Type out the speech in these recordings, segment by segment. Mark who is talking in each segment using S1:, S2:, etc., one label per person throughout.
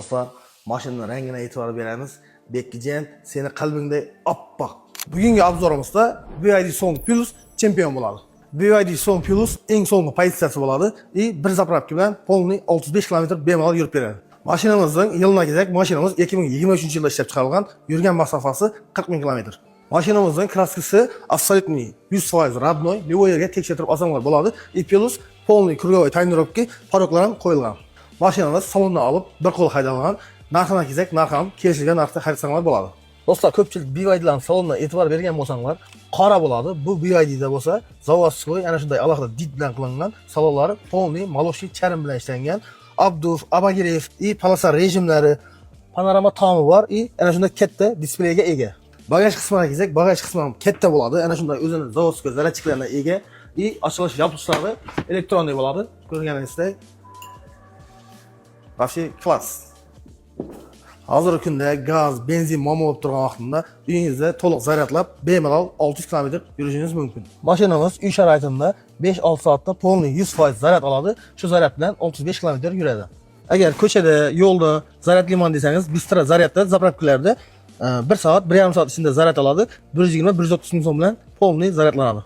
S1: Dostlar, maşının rengine e'tibor beramiz. Bekkijen, seni qalbingda oppoq. Bugungi obzorimizda BYD Song Plus chempion bo'ladi. BYD Song Plus eng so'nggi pozitsiyasi bo'ladi va bir zapravka bilan polniy 35 km bemalol yurib beradi. Mashinamizning yilına kelsak, mashinamiz 2023-yilda ishlab chiqarilgan, yurgan masofasi 40 000 km. Mashinamizning kraskasi absolutniy 100% родной, livoyga tekshirib olsanglar bo'ladi. Plus polniy krugovой tonirovka paroklar ham qo'yilgan. Mashinamiz salondan olib, bir qo'l haydalgan, narxini kelsak, narxi ham kelishilgan narxda xaridsangiz bo'ladi. Do'stlar, ko'pchilik BYD'dan salondan e'tibor bergan bo'lsanglar, qora bo'ladi. Bu BYD'da bo'lsa, zavodskoy, ana shunday alohida did bilan qilingan, salonlari polniy молочный charm bilan ishlangan. Abduf, Abagirev va polosa rejimlari, panorama tomi bor va ana shunday katta displeyga ega. Bagaj qismiga kelsak, bagaj qismi ham katta bo'ladi. Ana shunday o'zini zavodskoy zaratchiklarga ega va ochilish yopiqlari elektronniy bo'ladi. Ko'rganingizdek Вообще klass. Hozirgi kunda gaz, benzin muammo bo'lib turgan vaqtida uyingizda to'liq zaryadlab, bemalol 600 km yurishingiz mumkin. Mashinamiz uy sharoitida 5-6 soatda polniy 100% zaryad oladi. Shu zaryad bilan 35 km yuradi. Agar ko'chada, yo'lda zaryadlayman desangiz, Bistro zaryadda zapravkalarda 1 soat, 1,5 soat ichida zaryad oladi. 120-130 ming so'm bilan polniy zaryadlanadi.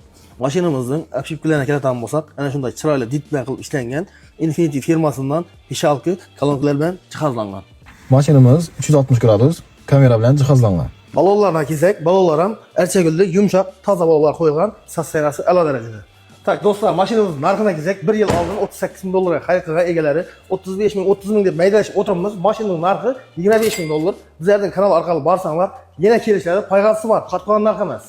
S1: Mashinamizning obshipkalarini keladigan bo'lsak, ana shunday chiroyli did bilan qilib ishlangan Infinity firmasidan pishalki kolonkalar bilan jihozlangan.
S2: Mashinamiz 360 gradus kamera bilan jihozlangan.
S1: Balonlarga kelsak, balonlar ham archagulli, yumshoq, toza balonlar qo'yilgan, sassarasi a'lo darajada. Tak, do'stlar, mashinamiz narxiga kelsak, 1 yil oldin 38 ming dollarga xarid qilgan egalari 35 ming, 30 ming deb maydalashib o'tiribmiz. Mashinaning narxi 25 ming dollar. Bizlarning kanal orqali borsanglar, yana kelishadi, payg'amsi bor, qatqon narx emas.